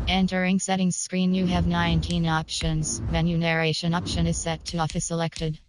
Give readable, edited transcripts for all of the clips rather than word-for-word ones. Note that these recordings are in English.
Entering settings screen, you have 19 options. Menu narration option is set to off is selected.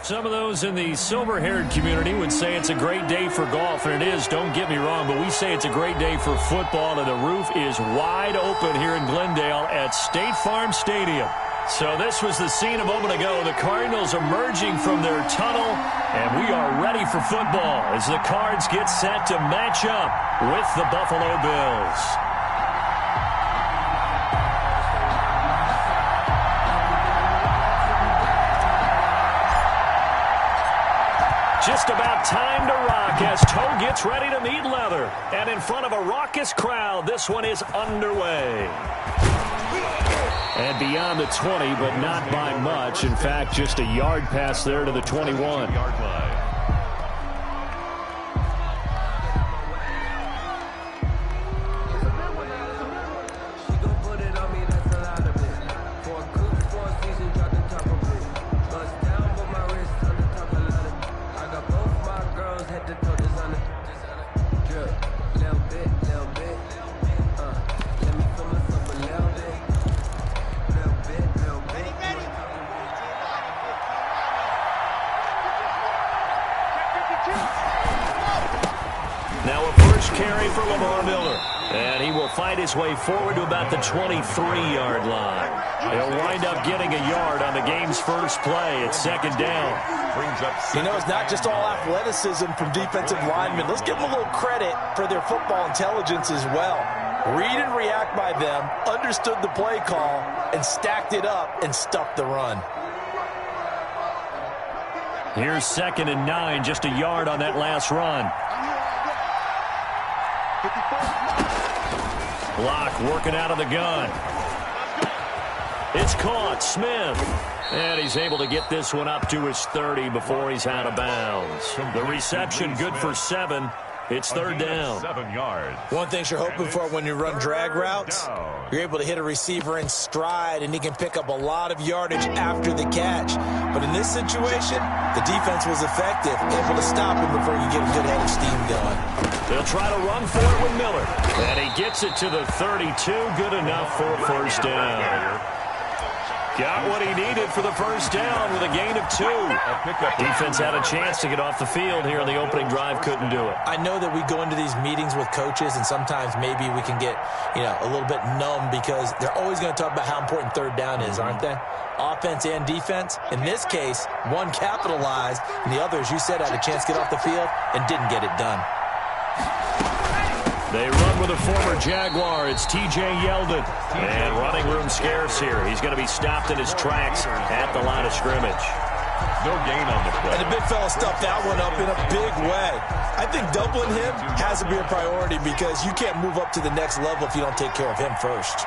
Some of those in the silver-haired community would say it's a great day for golf, and it is, don't get me wrong, but we say it's a great day for football, and the roof is wide open here in Glendale at State Farm Stadium. So this was the scene a moment ago. The Cardinals emerging from their tunnel, and we are ready for football as the Cards get set to match up with the Buffalo Bills. Just about time to rock as Toe gets ready to meet leather. And in front of a raucous crowd, this one is underway. And beyond the 20, but not by much. In fact, just a yard pass there to the 21-yard line. His way forward to about the 23-yard line. He'll wind up getting a yard on the game's first play. It's second down. You know, it's not just all athleticism from defensive linemen. Let's give them a little credit for their football intelligence as well. Read and react by them, understood the play call, and stacked it up and stuffed the run. Here's 2nd and 9, just a yard on that last run. Block working out of the gun. It's caught. Smith. And he's able to get this one up to his 30 before he's out of bounds. The reception good for 7. It's third down. 7 yards. One thing you're hoping for when you run drag routes, you're able to hit a receiver in stride, and he can pick up a lot of yardage after the catch. But in this situation, the defense was effective, able to stop him before you get a good head of steam going. They'll try to run for it with Miller. And he gets it to the 32. Good enough for a first down. Got what he needed for the first down with a gain of 2. Defense had a chance to get off the field here in the opening drive. Couldn't do it. I know that we go into these meetings with coaches, and sometimes maybe we can get, a little bit numb because they're always going to talk about how important third down is, aren't they? Offense and defense. In this case, one capitalized, and the other, as you said, had a chance to get off the field and didn't get it done. They run with a former Jaguar. It's T.J. Yeldon. And running room scarce here. He's going to be stopped in his tracks at the line of scrimmage. No gain on the play. And the big fella stuffed that one up in a big way. I think doubling him has to be a priority because you can't move up to the next level if you don't take care of him first.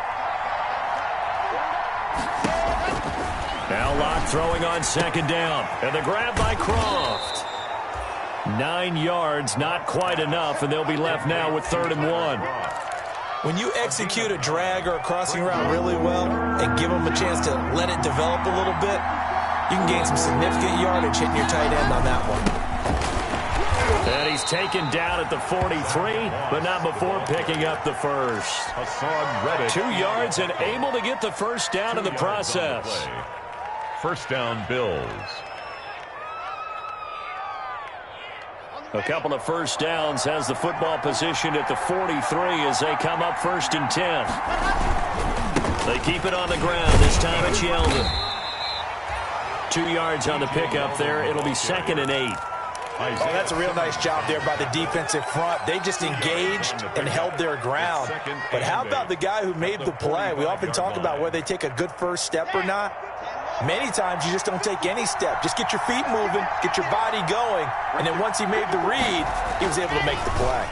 Now Locke throwing on second down. And the grab by Croft. 9 yards, not quite enough, and they'll be left now with 3rd and 1. When you execute a drag or a crossing route really well and give them a chance to let it develop a little bit, you can gain some significant yardage hitting your tight end on that one. And he's taken down at the 43, but not before picking up the first. 2 yards and able to get the first down in the process. First down, Bills. A couple of first downs has the football position at the 43 as they come up 1st and 10. They keep it on the ground. This time it's Yeldon. 2 yards on the pickup there. It'll be 2nd and 8. Oh, that's a real nice job there by the defensive front. They just engaged and held their ground. But how about the guy who made the play? We often talk about whether they take a good first step or not. Many times you just don't take any step. Just get your feet moving, get your body going, and then once he made the read, he was able to make the play.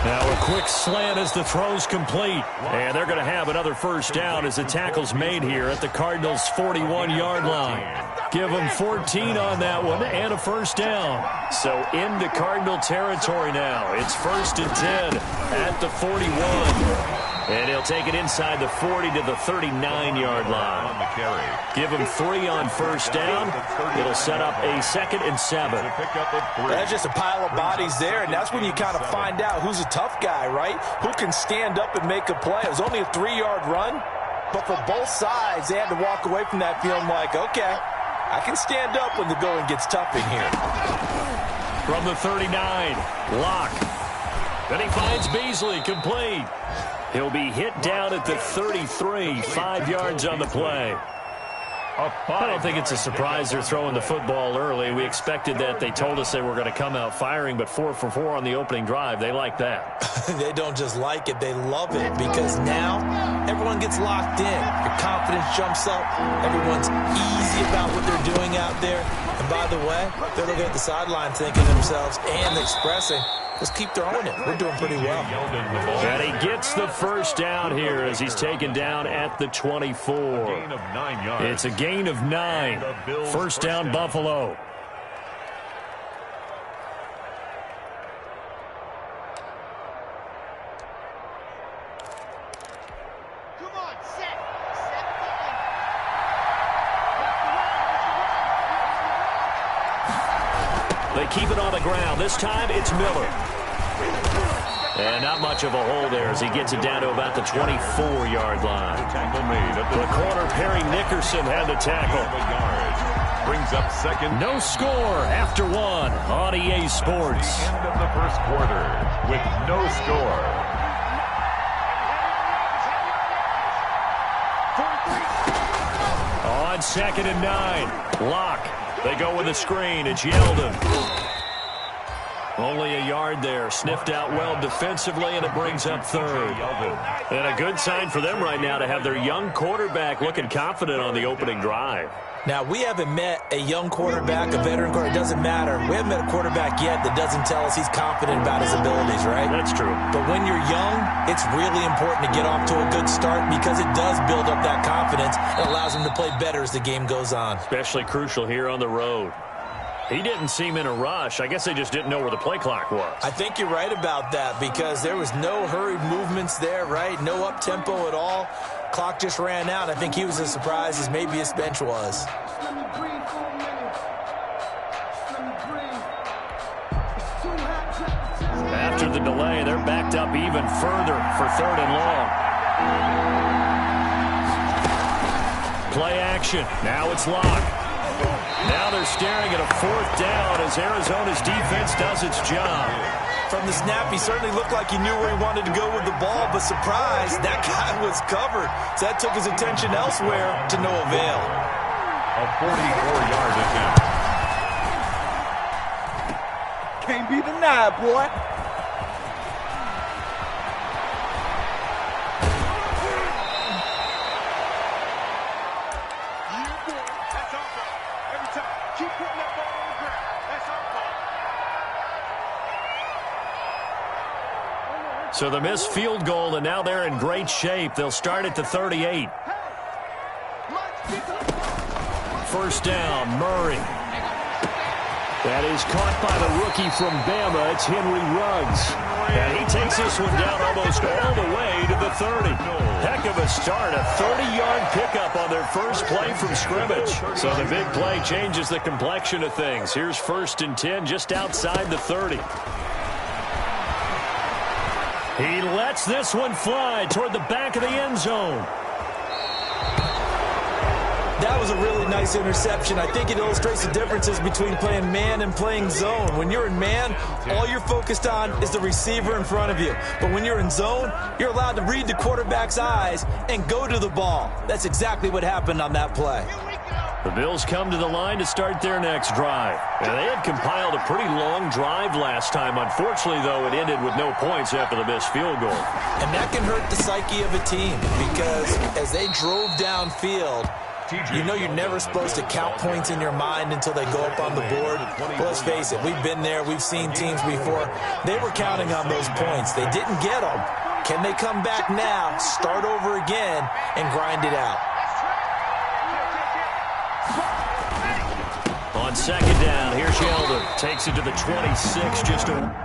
Now a quick slant as the throw's complete. And they're going to have another first down as the tackle's made here at the Cardinals' 41-yard line. Give them 14 on that one and a first down. So into Cardinal territory now. It's 1st and 10 at the 41. And he'll take it inside the 40 to the 39-yard line. Give him 3 on first down. It'll set up a 2nd and 7. That's just a pile of bodies there, and that's when you kind of find out who's a tough guy, right? Who can stand up and make a play. It was only a 3-yard run, but for both sides, they had to walk away from that feeling like, okay, I can stand up when the going gets tough in here. From the 39, Locke. Then he finds Beasley, complete. He'll be hit down at the 33, 5 yards on the play. I don't think it's a surprise they're throwing the football early. We expected that. They told us they were going to come out firing, but 4 for 4 on the opening drive. They like that. They don't just like it, they love it, because now everyone gets locked in. Your confidence jumps up. Everyone's easy about what they're doing out there. And by the way, they're looking at the sideline thinking to themselves and expressing, just keep throwing it. We're doing pretty well. And he gets the first down here as he's taken down at the 24. It's a gain of 9. First down, Buffalo. They keep it on the ground. This time it's Miller. And not much of a hole there as he gets it down to about the 24-yard line. The corner, Perry Nickerson, had the tackle. Brings up second. No score after 1 on EA Sports. End of the first quarter with no score. On 2nd and 9, Locke. They go with a screen. It's Yeldon. Only a yard there. Sniffed out well defensively, and it brings up 3rd. And a good sign for them right now to have their young quarterback looking confident on the opening drive. Now, we haven't met a young quarterback, a veteran quarterback. It doesn't matter. We haven't met a quarterback yet that doesn't tell us he's confident about his abilities, right? That's true. But when you're young, it's really important to get off to a good start because it does build up that confidence and allows him to play better as the game goes on. Especially crucial here on the road. He didn't seem in a rush. I guess they just didn't know where the play clock was. I think you're right about that because there was no hurried movements there, right? No up-tempo at all. Clock just ran out. I think he was as surprised as maybe his bench was. After the delay, they're backed up even further for 3rd and long. Play action. Now it's locked. Now they're staring at a 4th down as Arizona's defense does its job. From the snap, he certainly looked like he knew where he wanted to go with the ball, but surprise, that guy was covered. So that took his attention elsewhere to no avail. A 44-yard attempt. Can't be denied, boy. So the missed field goal, and now they're in great shape. They'll start at the 38. 1st down, Murray. That is caught by the rookie from Bama. It's Henry Ruggs. And he takes this one down almost all the way to the 30. Heck of a start, a 30-yard pickup on their first play from scrimmage. So the big play changes the complexion of things. Here's 1st and 10 just outside the 30. He lets this one fly toward the back of the end zone. That was a really nice interception. I think it illustrates the differences between playing man and playing zone. When you're in man, all you're focused on is the receiver in front of you. But when you're in zone, you're allowed to read the quarterback's eyes and go to the ball. That's exactly what happened on that play. The Bills come to the line to start their next drive. And they had compiled a pretty long drive last time. Unfortunately, though, it ended with no points after the missed field goal. And that can hurt the psyche of a team because as they drove downfield, you know you're never supposed to count points in your mind until they go up on the board. But let's face it, we've been there. We've seen teams before. They were counting on those points. They didn't get them. Can they come back now, start over again, and grind it out? On 2nd down, here's Sheldon. Takes it to the 26, just a...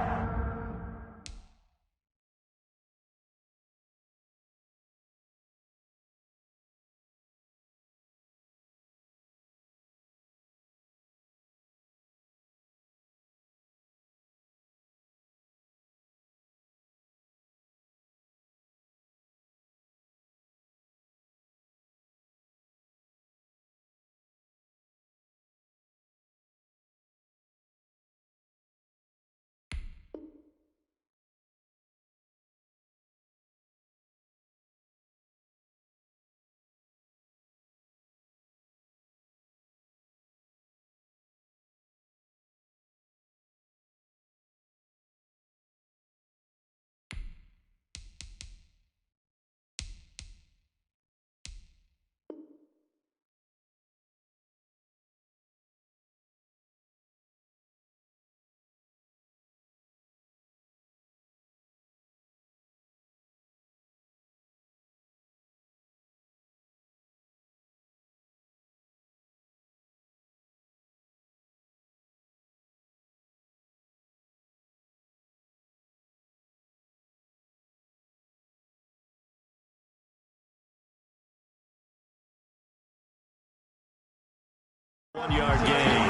One-yard gain.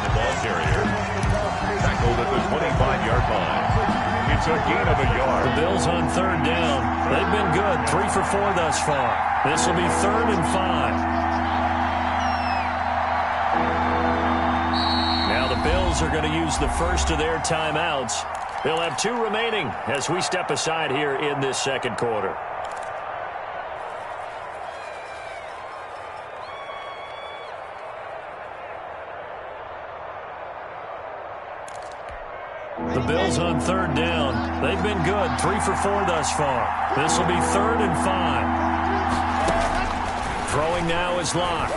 The ball carrier tackled at the 25-yard line. It's a gain of a yard. The Bills on 3rd down. They've been good. 3 for 4 thus far. This will be 3rd and 5. Now the Bills are going to use the first of their timeouts. They'll have 2 remaining as we step aside here in this 2nd quarter. The Bills on 3rd down. They've been good. 3 for 4 thus far. This will be 3rd and 5. Throwing now is Locke.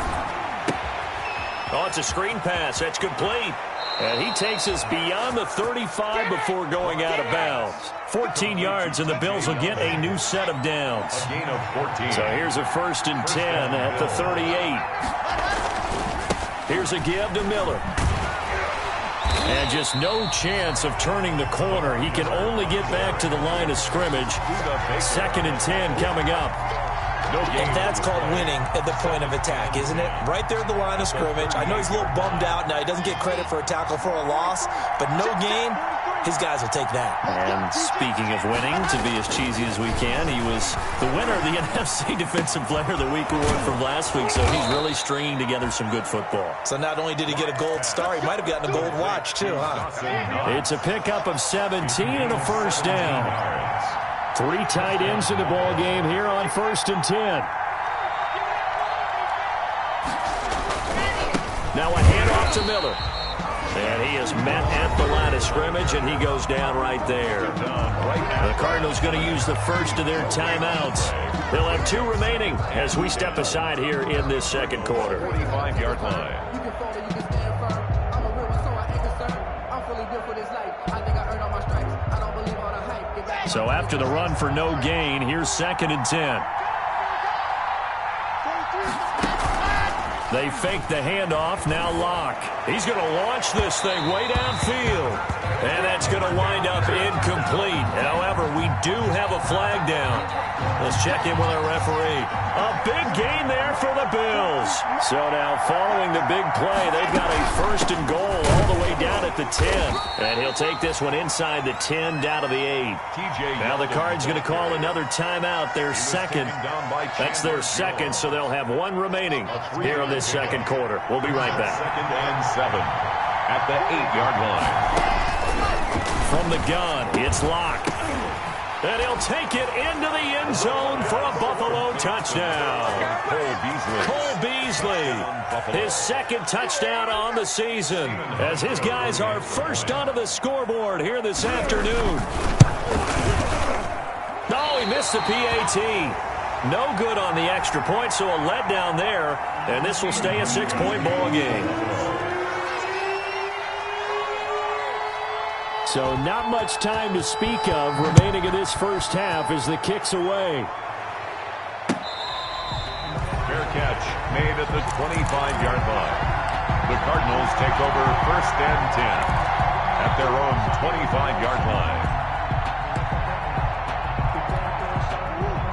Oh, it's a screen pass. That's complete. And he takes us beyond the 35 before going out of bounds. 14 yards, and the Bills will get a new set of downs. A gain of 14. So here's a 1st and 10 at the 38. Here's a give to Miller. And just no chance of turning the corner. He can only get back to the line of scrimmage. 2nd and 10 coming up. And that's called winning at the point of attack, isn't it? Right there at the line of scrimmage. I know he's a little bummed out now. He doesn't get credit for a tackle for a loss, but no gain, his guys will take that. And speaking of winning, to be as cheesy as we can, he was the winner of the NFC Defensive Player of the Week award from last week, so he's really stringing together some good football. So not only did he get a gold star, he might have gotten a gold watch too, huh? It's a pickup of 17 and a first down. 3 tight ends in the ball game here on 1st and 10. Now a handoff to Miller. And he is met at the line of scrimmage, and he goes down right there. The Cardinals going to use the first of their timeouts. They'll have 2 remaining as we step aside here in this second quarter. 45-yard line. So after the run for no gain, here's 2nd and 10. They fake the handoff, now Locke. He's going to launch this thing way downfield. And that's going to wind up incomplete. However, we do have a flag down. Let's check in with our referee. A big gain there for the Bills. So now following the big play, they've got a 1st and goal all the way down at the 10. And he'll take this one inside the 10 down to the 8. Now the Cards going to call another timeout, their second. That's their second, so they'll have 1 remaining here in this second quarter. We'll be right back. 2nd and 7 at the 8-yard line. From the gun, it's Locke. And he'll take it into the end zone for a Buffalo touchdown. Cole Beasley, his 2nd touchdown on the season, as his guys are first onto the scoreboard here this afternoon. Oh, he missed the PAT. No good on the extra point, so a letdown there, and this will stay a 6-point ball game. So not much time to speak of remaining in this first half as the kick's away. Fair catch made at the 25-yard line. The Cardinals take over 1st and 10 at their own 25-yard line.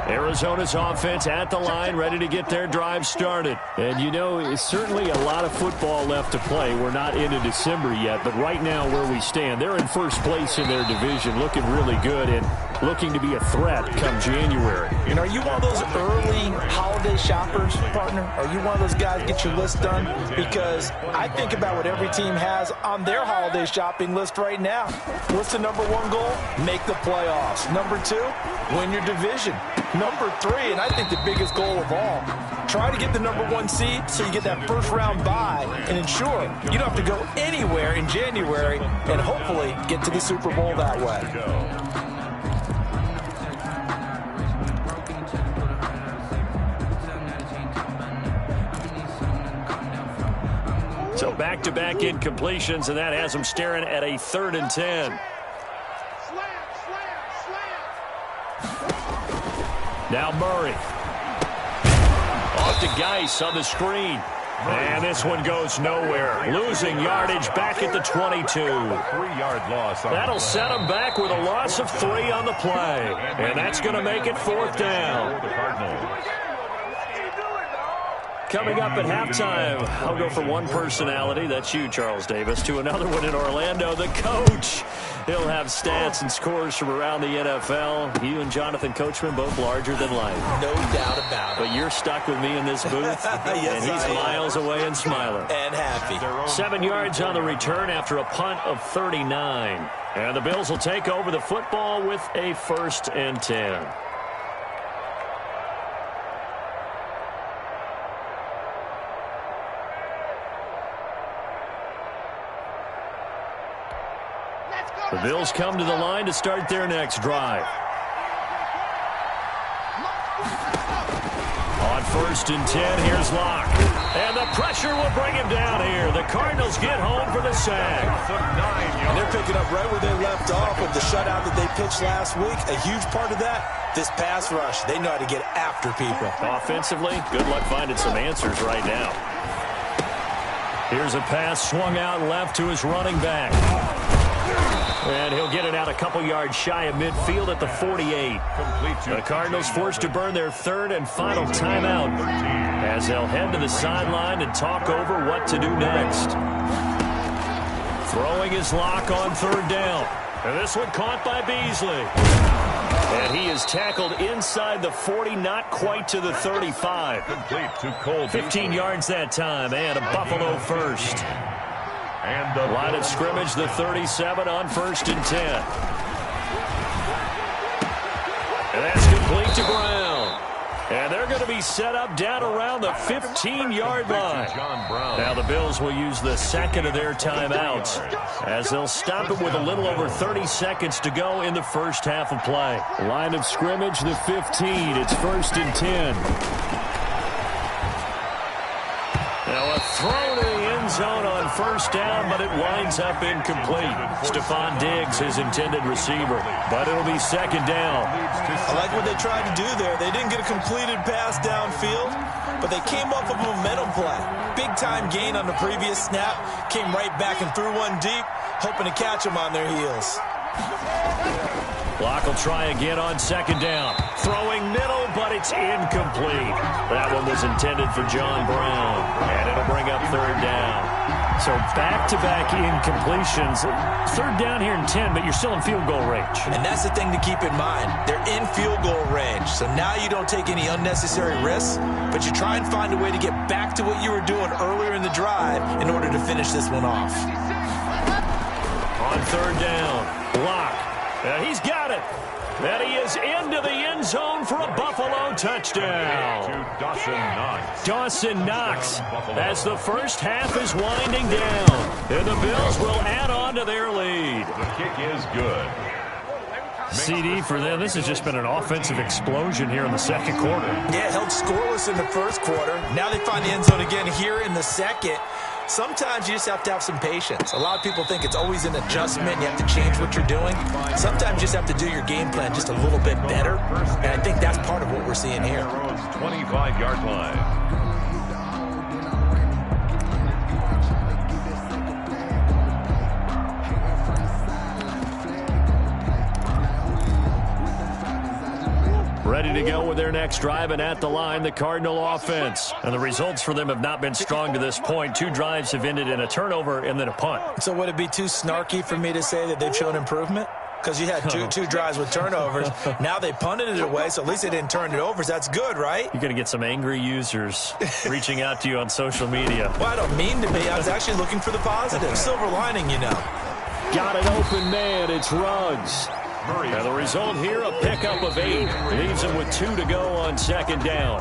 Arizona's offense at the line, ready to get their drive started. And, you know, it's certainly a lot of football left to play. We're not into December yet, but right now where we stand, they're in first place in their division, looking really good and looking to be a threat come January. And are you one of those early holiday shoppers, partner? Are you one of those guys get your list done? Because I think about what every team has on their holiday shopping list right now. What's the number 1 goal? Make the playoffs. Number 2, win your division. Number 3, and I think the biggest goal of all, try to get the number 1 seed so you get that first round bye and ensure you don't have to go anywhere in January and hopefully get to the Super Bowl that way. So back-to-back incompletions, and that has them staring at a 3rd and 10. Now Murray. Off to Geis on the screen. And this one goes nowhere. Losing yardage back at the 22. 3-yard loss. That'll set them back with a loss of 3 on the play. And that's going to make it 4th down. Coming up at halftime, I'll go from one personality, that's you, Charles Davis, to another one in Orlando, the coach. He'll have stats and scores from around the NFL. You and Jonathan Coachman both larger than life. No doubt about it. But you're stuck with me in this booth, yes, and he's miles away and smiling. And happy. 7 yards on the return after a punt of 39. And the Bills will take over the football with a 1st and 10. The Bills come to the line to start their next drive. On 1st and 10, here's Locke. And the pressure will bring him down here. The Cardinals get home for the sack. And they're picking up right where they left off with the shutout that they pitched last week. A huge part of that, this pass rush. They know how to get after people. Offensively, good luck finding some answers right now. Here's a pass swung out left to his running back. And he'll get it out a couple yards shy of midfield at the 48. The Cardinals forced to burn their third and final timeout as they'll head to the sideline and talk over what to do next. Throwing his lock on third down. And this one caught by Beasley. And he is tackled inside the 40, not quite to the 35. Complete to Cole. 15 yards that time, and a Buffalo first. And the line of scrimmage, the 37 on 1st and 10. And that's complete to Brown. And they're going to be set up down around the 15-yard line. Now the Bills will use the second of their timeouts as they'll stop it with a little over 30 seconds to go in the first half of play. Line of scrimmage, the 15. It's 1st and 10. Now a throw to the end zone on first down, but it winds up incomplete. Stephon Diggs, his intended receiver, but it'll be second down. I like what they tried to do there. They didn't get a completed pass downfield, but they came off of a momentum play. Big-time gain on the previous snap, came right back and threw one deep, hoping to catch them on their heels. Clock will try again on second down. Throwing middle, but it's incomplete. That one was intended for John Brown, and it'll bring up third down. So back-to-back incompletions. Third down here in 10, but you're still in field goal range. And that's the thing to keep in mind. They're in field goal range, so now you don't take any unnecessary risks, but you try and find a way to get back to what you were doing earlier in the drive in order to finish this one off. On third down, block. He's got it. And he is into the end zone for a Buffalo touchdown. Dawson Knox as the first half is winding down. And the Bills will add on to their lead. The kick is good. CD for them. This has just been an offensive explosion here in the second quarter. Yeah, held scoreless in the first quarter. Now they find the end zone again here in the second. Sometimes you just have to have some patience. A lot of people think it's always an adjustment. You have to change what you're doing. Sometimes you just have to do your game plan just a little bit better. And I think that's part of what we're seeing here. 25-yard line. Ready to go with their next drive, and at the line, the Cardinal offense. And the results for them have not been strong to this point. 2 drives have ended in a turnover and then a punt. So would it be too snarky for me to say that they've shown improvement? Because you had two drives with turnovers. Now they punted it away, so at least they didn't turn it over. So that's good, right? You're going to get some angry users reaching out to you on social media. Well, I don't mean to be. I was actually looking for the positive. Silver lining, you know. Got an open man. It's Ruggs. And the result here, a pickup of 8. Leaves him with 2 to go on second down.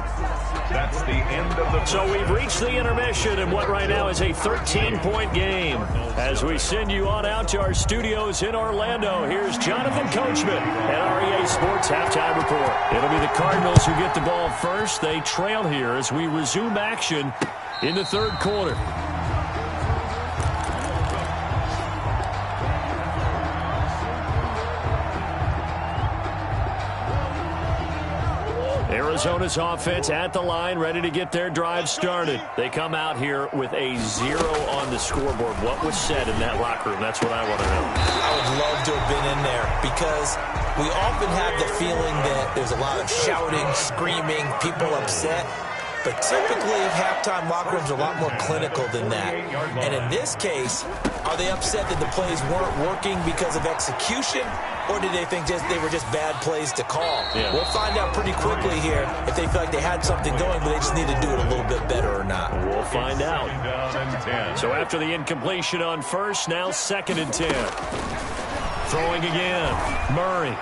That's the end of the... So we've reached the intermission in what right now is a 13-point game. As we send you on out to our studios in Orlando, here's Jonathan Coachman at REA Sports Halftime Report. It'll be the Cardinals who get the ball first. They trail here as we resume action in the third quarter. Arizona's offense at the line, ready to get their drive started. They come out here with a 0 on the scoreboard. What was said in that locker room? That's what I want to know. I would love to have been in there because we often have the feeling that there's a lot of shouting, screaming, people upset. But typically, halftime locker rooms are a lot more clinical than that. And in this case, are they upset that the plays weren't working because of execution? Or did they think they were just bad plays to call? Yeah. We'll find out pretty quickly here if they feel like they had something going, but they just need to do it a little bit better or not. We'll find out. So after the incompletion on first, now 2nd and 10. Throwing again. Murray.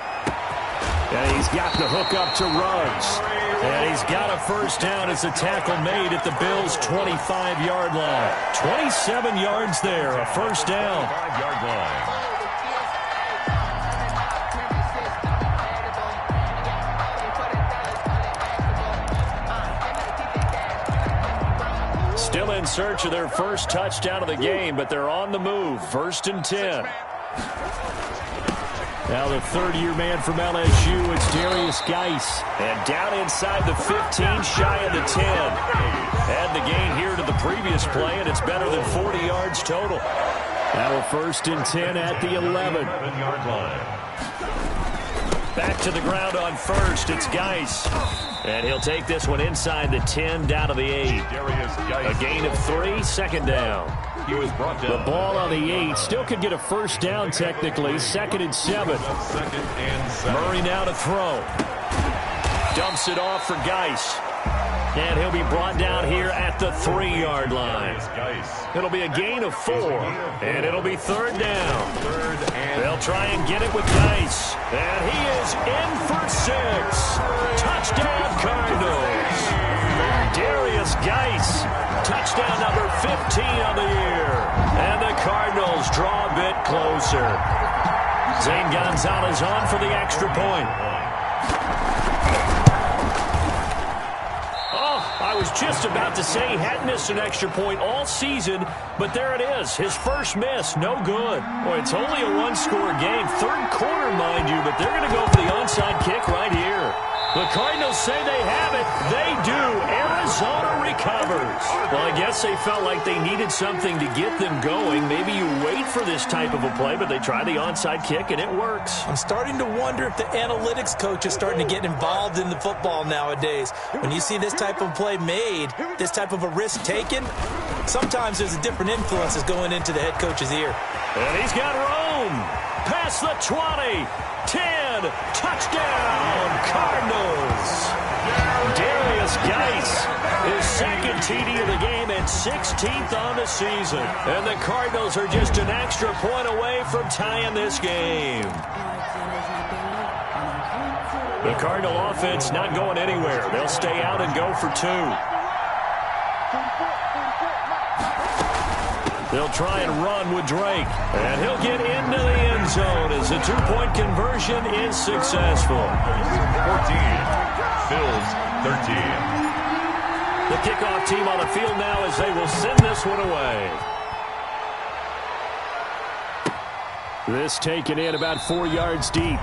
And he's got the hook up to Ruggs. And he's got a first down as a tackle made at the Bills' 25-yard line. 27 yards there, a first down. 5-yard line. Still in search of their first touchdown of the game, but they're on the move. 1st and 10. Now the third-year man from LSU, it's Darius Geis. And down inside the 15, shy of the 10. Add the gain here to the previous play, and it's better than 40 yards total. Now a 1st and 10 at the 11. Back to the ground on 1st. It's Geis. And he'll take this one inside the 10 down to the 8. A gain of 3, 2nd down. He was brought down. The ball on the 8. Still could get a 1st down technically. 2nd and 7. Murray now to throw. Dumps it off for Geis. And he'll be brought down here at the 3-yard line. It'll be a gain of 4. And it'll be 3rd down. They'll try and get it with Geis. And he is in for 6. Touchdown Cardinals. Darius Geis. Touchdown number 15 on the year. And the Cardinals draw a bit closer. Zane Gonzalez on for the extra point. I was just about to say he hadn't missed an extra point all season, but there it is. His first miss, no good. Boy, it's only a one-score game. 3rd quarter, mind you, but they're going to go for the onside kick right here. The Cardinals say they have it. They do. Arizona recovers. Well, I guess they felt like they needed something to get them going. Maybe you wait for this type of a play, but they try the onside kick, and it works. I'm starting to wonder if the analytics coach is starting to get involved in the football nowadays. When you see this type of play made, this type of a risk taken, sometimes there's a different influences going into the head coach's ear. And he's got Rome. Past the 20. 10. Touchdown, Cardinals. Darius Geis, his 2nd TD of the game and 16th on the season. And the Cardinals are just an extra point away from tying this game. The Cardinal offense not going anywhere. They'll stay out and go for 2. They'll try and run with Drake. And he'll get into the end zone as the 2-point conversion is successful. 14. Bills 13. The kickoff team on the field now as they will send this one away. This taken in about 4 yards deep.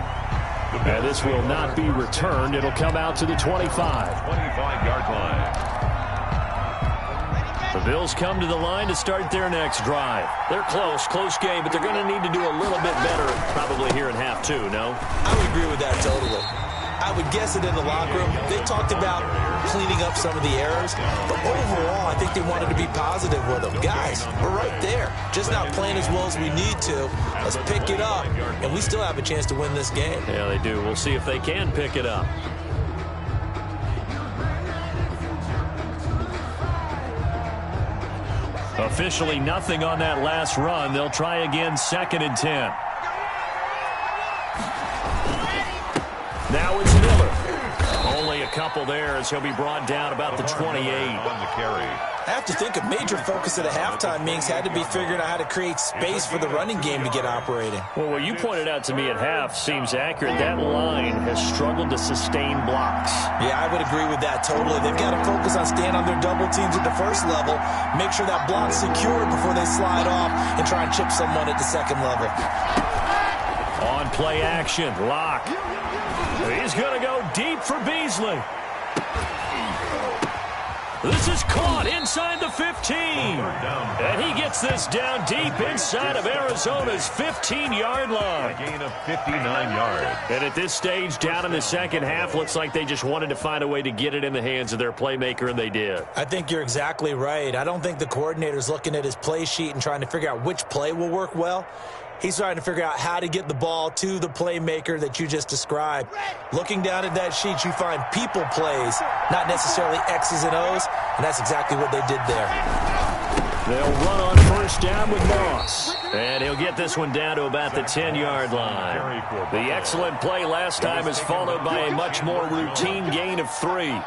And this will not be returned. It'll come out to the 25. 25-yard line. The Bills come to the line to start their next drive. They're close game, but they're going to need to do a little bit better probably here in half 2, no? I would agree with that totally. I would guess it in the locker room. They talked about cleaning up some of the errors, but overall, I think they wanted to be positive with them. Guys, we're right there. Just not playing as well as we need to. Let's pick it up, and we still have a chance to win this game. Yeah, they do. We'll see if they can pick it up. Officially nothing on that last run. They'll try again, 2nd and 10. Now it's Miller. Only a couple there as he'll be brought down about the 28. On the carry. I have to think a major focus at the halftime meetings had to be figuring out how to create space for the running game to get operating. Well, what you pointed out to me at half seems accurate. That line has struggled to sustain blocks. Yeah, I would agree with that totally. They've got to focus on staying on their double teams at the first level, make sure that block's secured before they slide off and try and chip someone at the 2nd level. On play action, Locke. He's going to go deep for Beasley. This is caught inside the 15. And he gets this down deep inside of Arizona's 15-yard line. A gain of 59 yards. And at this stage, down in the second half, looks like they just wanted to find a way to get it in the hands of their playmaker, and they did. I think you're exactly right. I don't think the coordinator's looking at his play sheet and trying to figure out which play will work well. He's trying to figure out how to get the ball to the playmaker that you just described. Looking down at that sheet, you find people plays, not necessarily X's and O's, and that's exactly what they did there. They'll run on 1st down with Moss. And he'll get this one down to about the 10-yard line. The excellent play last time is followed by a much more routine gain of 3.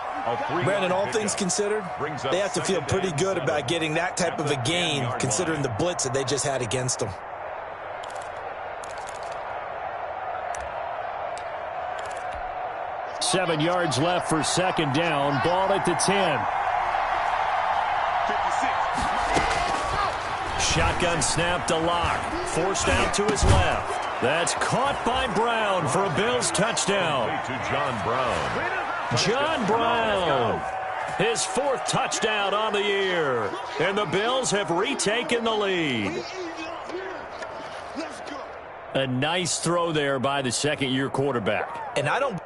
Brandon, all things considered, they have to feel pretty good about getting that type of a gain considering the blitz that they just had against them. Seven yards left for 2nd down. Ball at the 10. Shotgun snap to Locke. Forced out to his left. That's caught by Brown for a Bills touchdown. To John Brown. John Brown. His 4th touchdown on the year. And the Bills have retaken the lead. A nice throw there by the second-year quarterback. And I don't